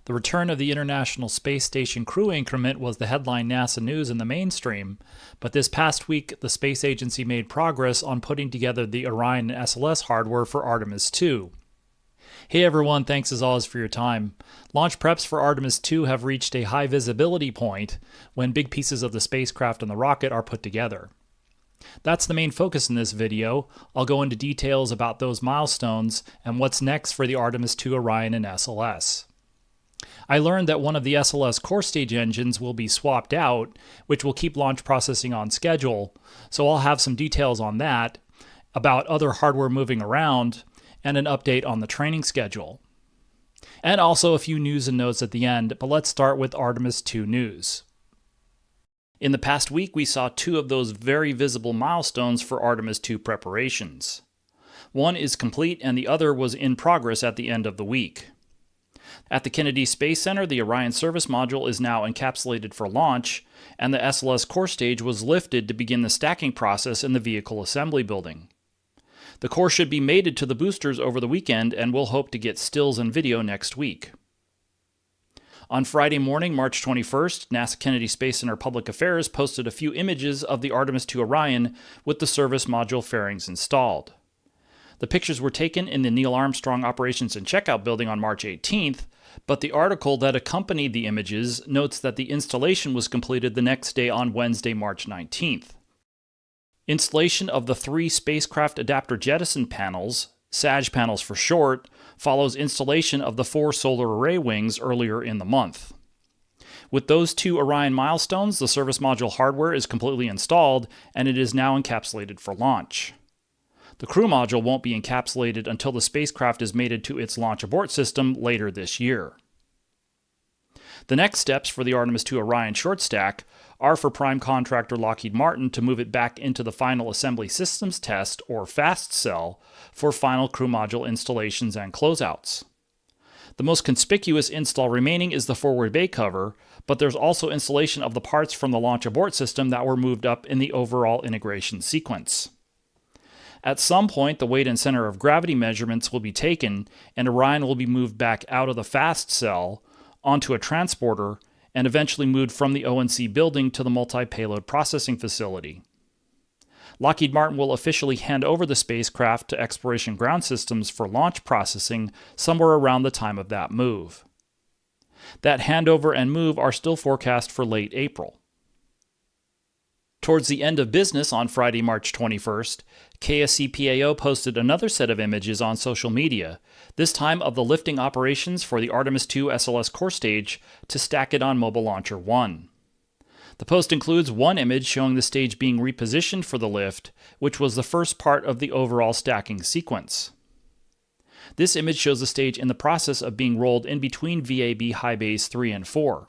The return of the International Space Station crew increment was the headline NASA news in the mainstream, but this past week the space agency made progress on putting together the Orion and SLS hardware for Artemis II. Hey everyone, thanks as always for your time. Launch preps for Artemis II have reached a high visibility point when big pieces of the spacecraft and the rocket are put together. That's the main focus in this video. I'll go into details about those milestones and what's next for the Artemis II Orion and SLS. I learned that one of the SLS Core Stage engines will be swapped out, which will keep launch processing on schedule, so I'll have some details on that, about other hardware moving around, and an update on the training schedule. And also a few news and notes at the end, but let's start with Artemis II news. In the past week, we saw two of those very visible milestones for Artemis II preparations. One is complete and the other was in progress at the end of the week. At the Kennedy Space Center, the Orion Service Module is now encapsulated for launch, and the SLS Core Stage was lifted to begin the stacking process in the Vehicle Assembly Building. The core should be mated to the boosters over the weekend, and we'll hope to get stills and video next week. On Friday morning, March 21st, NASA Kennedy Space Center Public Affairs posted a few images of the Artemis II Orion with the service module fairings installed. The pictures were taken in the Neil Armstrong Operations and Checkout Building on March 18th, but the article that accompanied the images notes that the installation was completed the next day on Wednesday, March 19th. Installation of the 3 spacecraft adapter jettison panels, SAJ panels for short, follows installation of the 4 solar array wings earlier in the month. With those 2 Orion milestones, the service module hardware is completely installed and it is now encapsulated for launch. The crew module won't be encapsulated until the spacecraft is mated to its launch abort system later this year. The next steps for the Artemis II Orion short stack are for prime contractor Lockheed Martin to move it back into the Final Assembly Systems Test, or FAST cell, for final crew module installations and closeouts. The most conspicuous install remaining is the forward bay cover, but there's also installation of the parts from the launch abort system that were moved up in the overall integration sequence. At some point, the weight and center of gravity measurements will be taken, and Orion will be moved back out of the FAST cell onto a transporter and eventually moved from the O&C building to the multi-payload processing facility. Lockheed Martin will officially hand over the spacecraft to Exploration Ground Systems for launch processing somewhere around the time of that move. That handover and move are still forecast for late April. Towards the end of business on Friday, March 21st, KSCPAO posted another set of images on social media, this time of the lifting operations for the Artemis II SLS Core Stage to stack it on Mobile Launcher 1. The post includes one image showing the stage being repositioned for the lift, which was the first part of the overall stacking sequence. This image shows the stage in the process of being rolled in between VAB high bays 3 and 4.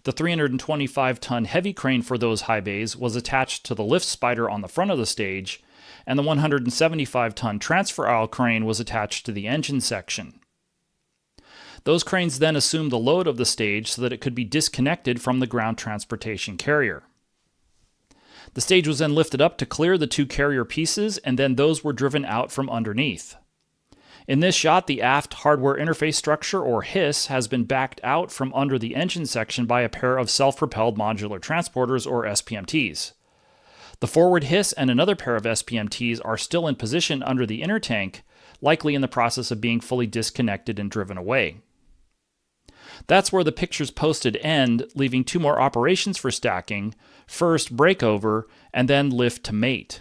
The 325-ton heavy crane for those high bays was attached to the lift spider on the front of the stage, and the 175-ton transfer aisle crane was attached to the engine section. Those cranes then assumed the load of the stage so that it could be disconnected from the ground transportation carrier. The stage was then lifted up to clear the 2 carrier pieces, and then those were driven out from underneath. In this shot, the aft hardware interface structure, or HIS, has been backed out from under the engine section by a pair of self-propelled modular transporters, or SPMTs. The forward HIS and another pair of SPMTs are still in position under the inner tank, likely in the process of being fully disconnected and driven away. That's where the pictures posted end, leaving 2 more operations for stacking, first breakover, and then lift to mate.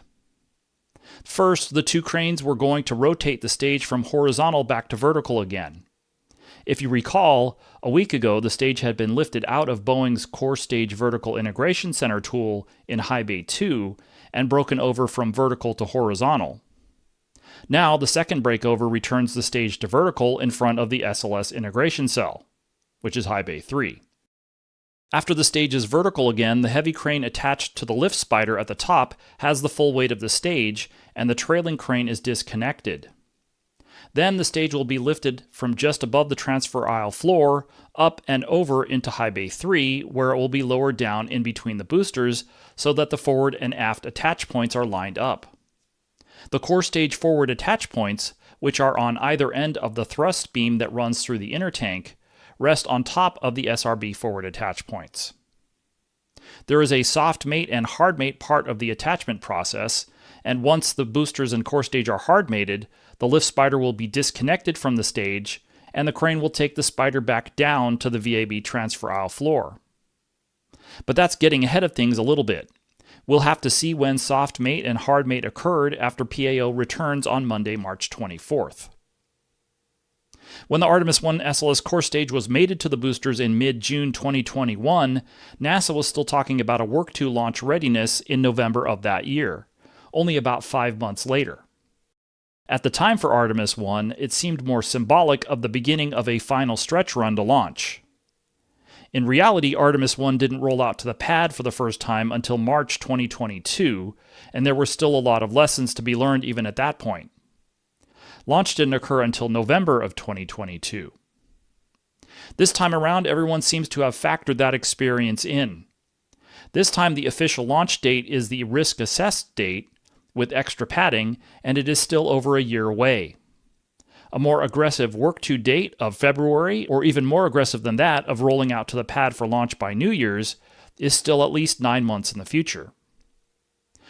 First, the 2 cranes were going to rotate the stage from horizontal back to vertical again. If you recall, a week ago the stage had been lifted out of Boeing's Core Stage Vertical Integration Center tool in High Bay 2 and broken over from vertical to horizontal. Now the second breakover returns the stage to vertical in front of the SLS integration cell, which is High Bay 3. After the stage is vertical again, the heavy crane attached to the lift spider at the top has the full weight of the stage, and the trailing crane is disconnected. Then the stage will be lifted from just above the transfer aisle floor up and over into High Bay 3, where it will be lowered down in between the boosters so that the forward and aft attach points are lined up. The core stage forward attach points, which are on either end of the thrust beam that runs through the inner tank, rest on top of the SRB forward attach points. There is a soft mate and hard mate part of the attachment process, and once the boosters and core stage are hard mated, the lift spider will be disconnected from the stage, and the crane will take the spider back down to the VAB transfer aisle floor. But that's getting ahead of things a little bit. We'll have to see when soft mate and hard mate occurred after PAO returns on Monday, March 24th. When the Artemis I SLS Core Stage was mated to the boosters in mid-June 2021, NASA was still talking about a Work 2 launch readiness in November of that year, only about 5 months later. At the time for Artemis I, it seemed more symbolic of the beginning of a final stretch run to launch. In reality, Artemis I didn't roll out to the pad for the first time until March 2022, and there were still a lot of lessons to be learned even at that point. Launch didn't occur until November of 2022. This time around, everyone seems to have factored that experience in. This time, the official launch date is the risk-assessed date with extra padding, and it is still over a year away. A more aggressive Work 2 date of February, or even more aggressive than that of rolling out to the pad for launch by New Year's, is still at least 9 months in the future.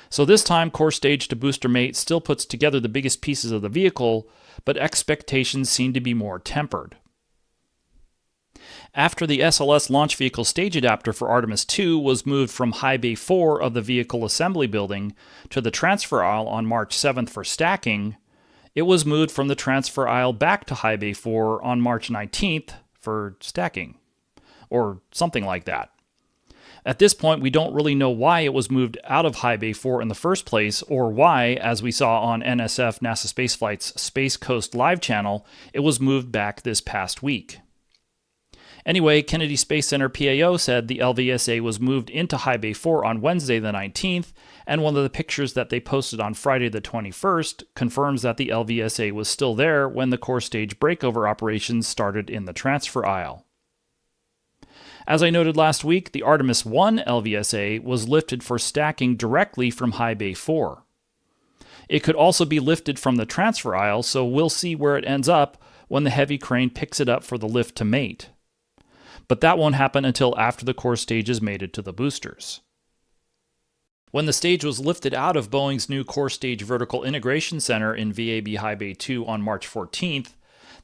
So this time, core stage to booster mate still puts together the biggest pieces of the vehicle, but expectations seem to be more tempered. After the SLS launch vehicle stage adapter for Artemis II was moved from High Bay 4 of the vehicle assembly building to the transfer aisle on March 7th for stacking, it was moved from the transfer aisle back to High Bay 4 on March 19th for stacking, or something like that. At this point, we don't really know why it was moved out of High Bay 4 in the first place, or why, as we saw on NSF NASA Spaceflight's Space Coast live channel, it was moved back this past week. Anyway, Kennedy Space Center PAO said the LVSA was moved into High Bay 4 on Wednesday the 19th, and one of the pictures that they posted on Friday the 21st confirms that the LVSA was still there when the core stage breakover operations started in the transfer aisle. As I noted last week, the Artemis I LVSA was lifted for stacking directly from High Bay 4. It could also be lifted from the transfer aisle, so we'll see where it ends up when the heavy crane picks it up for the lift to mate. But that won't happen until after the core stage is mated to the boosters. When the stage was lifted out of Boeing's new Core Stage Vertical Integration Center in VAB High Bay 2 on March 14th,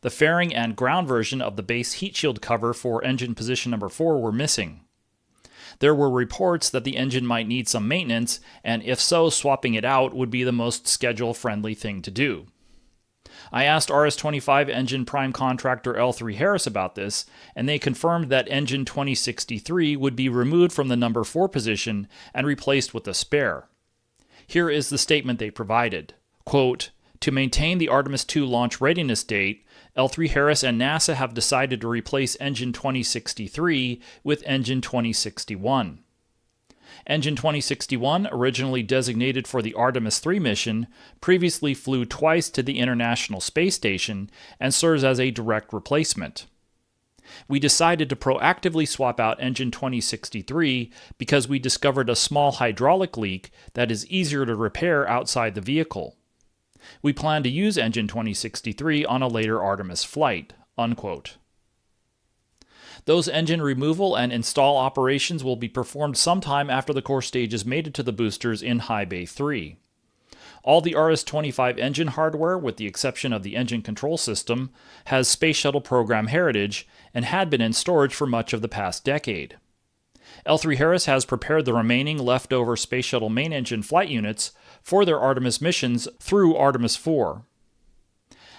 the fairing and ground version of the base heat shield cover for engine position number 4 were missing. There were reports that the engine might need some maintenance, and if so, swapping it out would be the most schedule-friendly thing to do. I asked RS-25 engine prime contractor L3 Harris about this, and they confirmed that engine 2063 would be removed from the number 4 position and replaced with a spare. Here is the statement they provided. Quote, "To maintain the Artemis II launch readiness date, L3 Harris and NASA have decided to replace engine 2063 with engine 2061. Engine 2061, originally designated for the Artemis III mission, previously flew twice to the International Space Station and serves as a direct replacement. We decided to proactively swap out engine 2063 because we discovered a small hydraulic leak that is easier to repair outside the vehicle. We plan to use engine 2063 on a later Artemis flight." Unquote. Those engine removal and install operations will be performed sometime after the core stage is mated to the boosters in High Bay 3. All the RS-25 engine hardware, with the exception of the engine control system, has Space Shuttle program heritage and had been in storage for much of the past decade. L3 Harris has prepared the remaining leftover Space Shuttle main engine flight units for their Artemis missions through Artemis IV.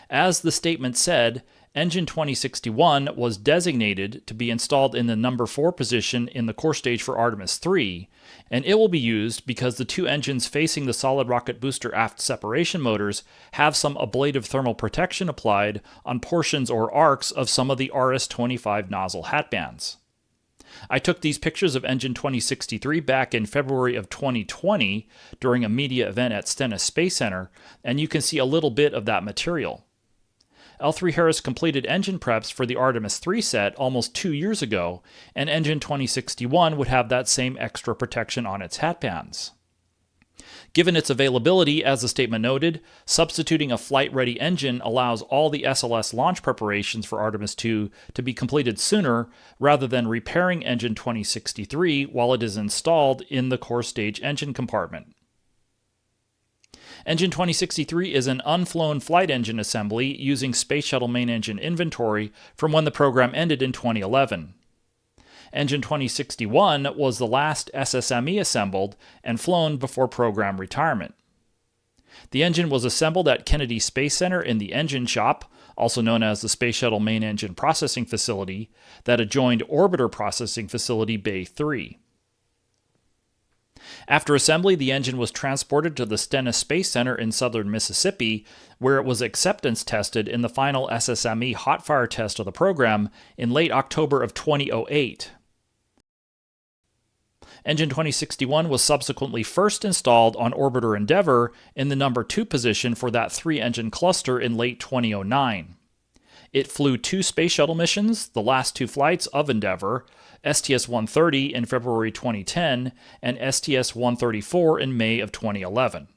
As the statement said, engine 2061 was designated to be installed in the number 4 position in the core stage for Artemis III, and it will be used because the two engines facing the solid rocket booster aft separation motors have some ablative thermal protection applied on portions or arcs of some of the RS-25 nozzle hatbands. I took these pictures of engine 2063 back in February of 2020 during a media event at Stennis Space Center, and you can see a little bit of that material. L3 Harris completed engine preps for the Artemis III set almost 2 years ago, and engine 2061 would have that same extra protection on its hatbands. Given its availability, as the statement noted, substituting a flight-ready engine allows all the SLS launch preparations for Artemis II to be completed sooner rather than repairing engine 2063 while it is installed in the core stage engine compartment. Engine 2063 is an unflown flight engine assembly using Space Shuttle main engine inventory from when the program ended in 2011. Engine 2061 was the last SSME assembled and flown before program retirement. The engine was assembled at Kennedy Space Center in the engine shop, also known as the Space Shuttle Main Engine Processing Facility, that adjoined Orbiter Processing Facility Bay 3. After assembly, the engine was transported to the Stennis Space Center in southern Mississippi, where it was acceptance tested in the final SSME hot fire test of the program in late October of 2008. Engine 2061 was subsequently first installed on Orbiter Endeavour in the number 2 position for that 3-engine cluster in late 2009. It flew 2 Space Shuttle missions, the last 2 flights of Endeavour, STS-130 in February 2010 and STS-134 in May of 2011.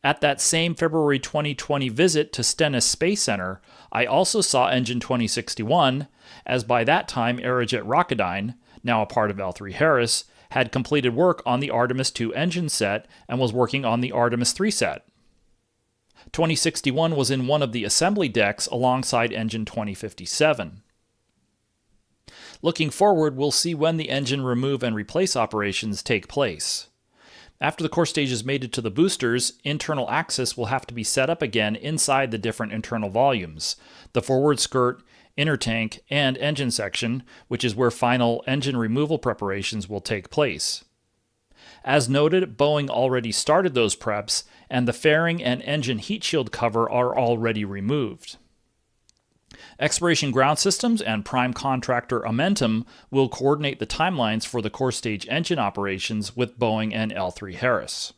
At that same February 2020 visit to Stennis Space Center, I also saw Engine 2061, as by that time Aerojet Rocketdyne, now a part of L3 Harris, had completed work on the Artemis II engine set and was working on the Artemis III set. 2061 was in one of the assembly decks alongside Engine 2057. Looking forward, we'll see when the engine remove and replace operations take place. After the core stage is mated to the boosters, internal access will have to be set up again inside the different internal volumes, the forward skirt, inner tank, and engine section, which is where final engine removal preparations will take place. As noted, Boeing already started those preps, and the fairing and engine heat shield cover are already removed. Exploration Ground Systems and prime contractor Amentum will coordinate the timelines for the core stage engine operations with Boeing and L3 Harris.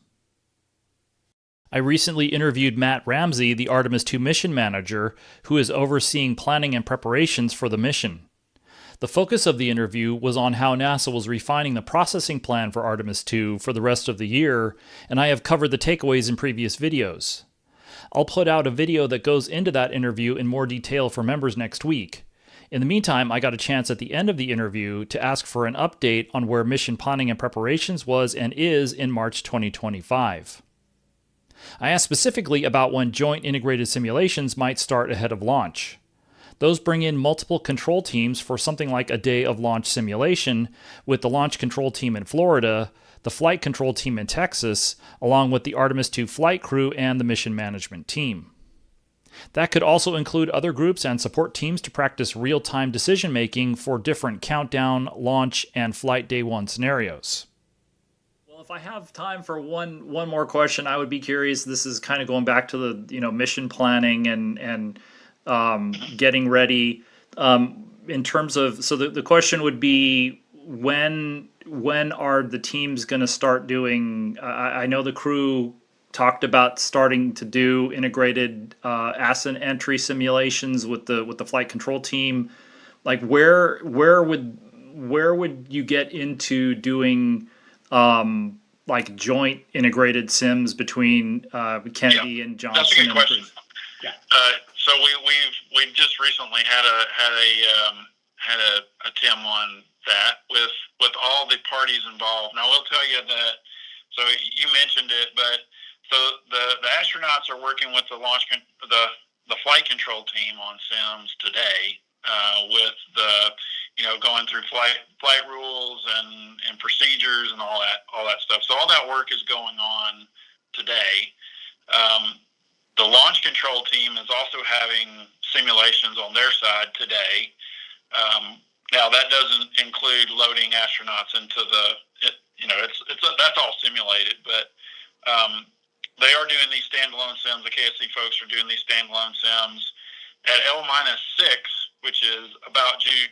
I recently interviewed Matt Ramsey, the Artemis II mission manager, who is overseeing planning and preparations for the mission. The focus of the interview was on how NASA was refining the processing plan for Artemis II for the rest of the year, and I have covered the takeaways in previous videos. I'll put out a video that goes into that interview in more detail for members next week. In the meantime, I got a chance at the end of the interview to ask for an update on where mission planning and preparations was and is in March 2025. I asked specifically about when joint integrated simulations might start ahead of launch. Those bring in multiple control teams for something like a day of launch simulation, with the launch control team in Florida, the flight control team in Texas, along with the Artemis II flight crew and the mission management team. That could also include other groups and support teams to practice real-time decision-making for different countdown, launch, and flight day 1 scenarios. Well, if I have time for one more question, I would be curious. This is kind of going back to the mission planning and getting ready. In terms of, so the question would be, when are the teams going to start doing? I know the crew talked about starting to do integrated ascent entry simulations with the flight control team. Like where would you get into doing like joint integrated sims between Kennedy and Johnson? That's a good question. Yeah. So we've just recently had a TIM on that with all the parties involved. Now I will tell you that. So you mentioned it, but so the astronauts are working with the flight control team on sims today, with going through flight rules and procedures and all that stuff. So all that work is going on today. The launch control team is also having simulations on their side today. Now that doesn't include loading astronauts into that's all simulated, but they are doing these standalone sims. The KSC folks are doing these standalone sims at L-6, which is about due.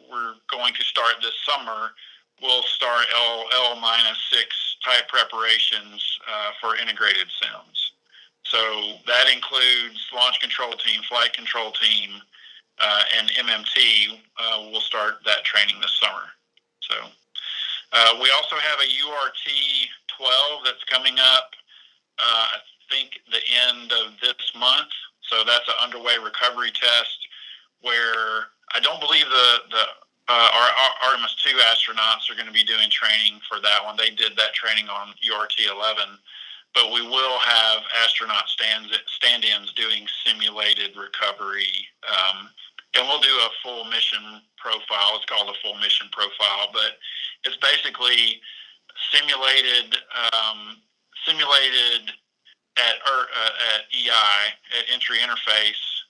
We're going to start this summer. We'll start L-6 type preparations for integrated sims. So that includes launch control team, flight control team, and MMT. We'll start that training this summer. So we also have a URT 12 that's coming up, I think the end of this month. So that's an underway recovery test where I don't believe our Artemis II astronauts are going to be doing training for that one. They did that training on URT-11, but we will have astronaut stand-ins doing simulated recovery, and we'll do a full mission profile. It's called a full mission profile, but it's basically simulated at EI, at entry interface.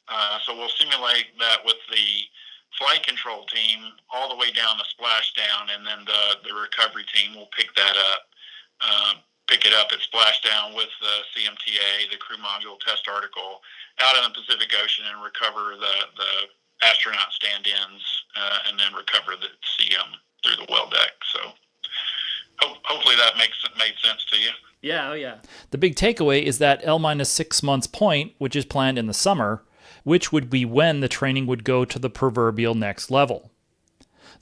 So we'll simulate that with the flight control team all the way down the splashdown, and then the recovery team will pick it up at splashdown with the CMTA, the crew module test article, out in the Pacific Ocean and recover the astronaut stand-ins, and then recover the CM through the well deck. So hopefully that made sense to you. Yeah, oh yeah. The big takeaway is that L-6 months point, which is planned in the summer, which would be when the training would go to the proverbial next level.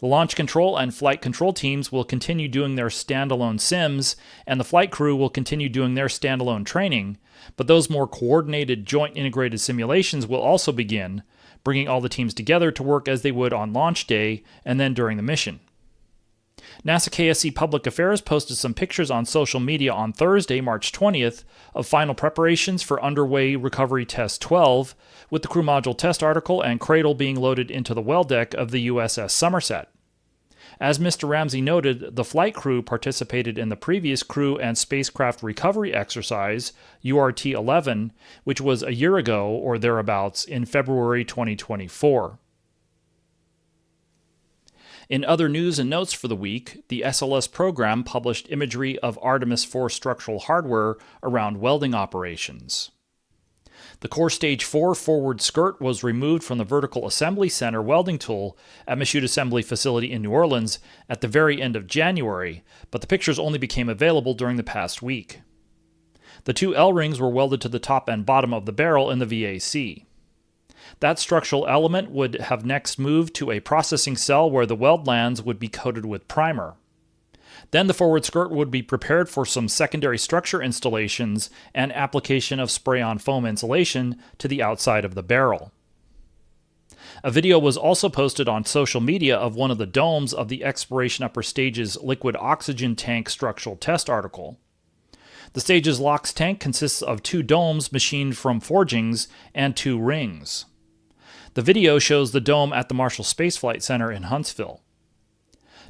The launch control and flight control teams will continue doing their standalone sims, and the flight crew will continue doing their standalone training, but those more coordinated joint integrated simulations will also begin, bringing all the teams together to work as they would on launch day and then during the mission. NASA KSC Public Affairs posted some pictures on social media on Thursday, March 20th, of final preparations for underway Recovery Test 12, with the crew module test article and cradle being loaded into the well deck of the USS Somerset. As Mr. Ramsey noted, the flight crew participated in the previous crew and spacecraft recovery exercise, URT-11, which was a year ago or thereabouts in February 2024. In other news and notes for the week, the SLS program published imagery of Artemis IV structural hardware around welding operations. The Core Stage 4 forward skirt was removed from the Vertical Assembly Center welding tool at Michoud Assembly Facility in New Orleans at the very end of January, but the pictures only became available during the past week. The two L-rings were welded to the top and bottom of the barrel in the VAC. That structural element would have next moved to a processing cell where the weld lands would be coated with primer. Then the forward skirt would be prepared for some secondary structure installations and application of spray-on foam insulation to the outside of the barrel. A video was also posted on social media of one of the domes of the Exploration Upper Stage's liquid oxygen tank structural test article. The stage's LOX tank consists of two domes machined from forgings and two rings. The video shows the dome at the Marshall Space Flight Center in Huntsville.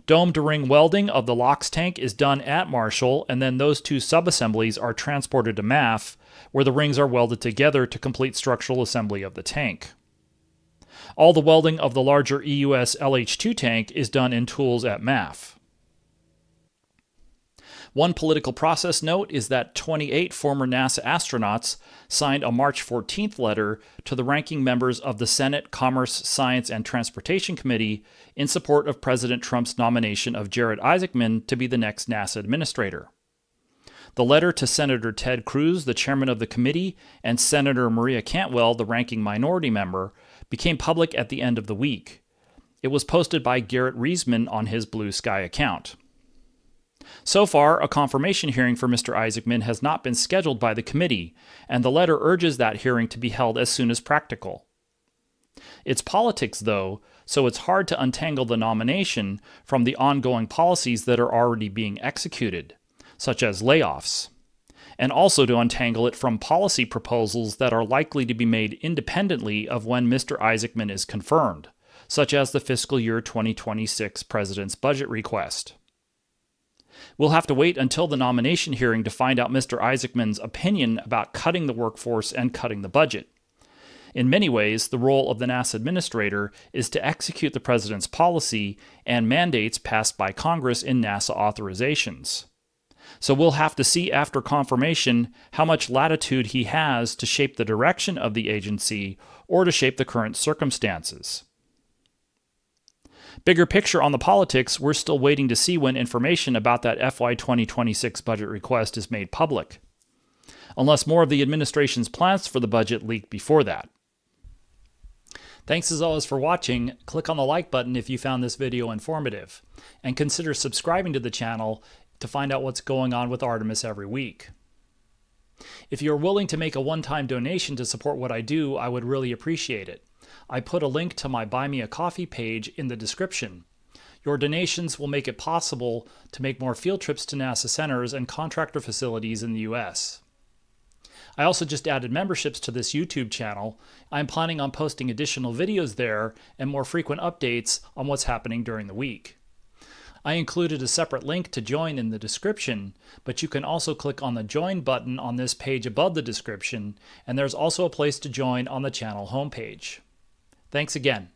Dome-to-ring welding of the LOX tank is done at Marshall, and then those two subassemblies are transported to MAF, where the rings are welded together to complete structural assembly of the tank. All the welding of the larger EUS LH2 tank is done in tools at MAF. One political process note is that 28 former NASA astronauts signed a March 14th letter to the ranking members of the Senate Commerce, Science, and Transportation Committee in support of President Trump's nomination of Jared Isaacman to be the next NASA administrator. The letter to Senator Ted Cruz, the chairman of the committee, and Senator Maria Cantwell, the ranking minority member, became public at the end of the week. It was posted by Garrett Reisman on his Blue Sky account. So far, a confirmation hearing for Mr. Isaacman has not been scheduled by the committee, and the letter urges that hearing to be held as soon as practical. It's politics, though, so it's hard to untangle the nomination from the ongoing policies that are already being executed, such as layoffs, and also to untangle it from policy proposals that are likely to be made independently of when Mr. Isaacman is confirmed, such as the fiscal year 2026 President's budget request. We'll have to wait until the nomination hearing to find out Mr. Isaacman's opinion about cutting the workforce and cutting the budget. In many ways, the role of the NASA administrator is to execute the president's policy and mandates passed by Congress in NASA authorizations. So we'll have to see after confirmation how much latitude he has to shape the direction of the agency or to shape the current circumstances. Bigger picture on the politics, we're still waiting to see when information about that FY 2026 budget request is made public, unless more of the administration's plans for the budget leak before that. Thanks as always for watching. Click on the like button if you found this video informative, and consider subscribing to the channel to find out what's going on with Artemis every week. If you're willing to make a one-time donation to support what I do, I would really appreciate it. I put a link to my Buy Me a Coffee page in the description. Your donations will make it possible to make more field trips to NASA centers and contractor facilities in the U.S. I also just added memberships to this YouTube channel. I'm planning on posting additional videos there and more frequent updates on what's happening during the week. I included a separate link to join in the description, but you can also click on the Join button on this page above the description, and there's also a place to join on the channel homepage. Thanks again.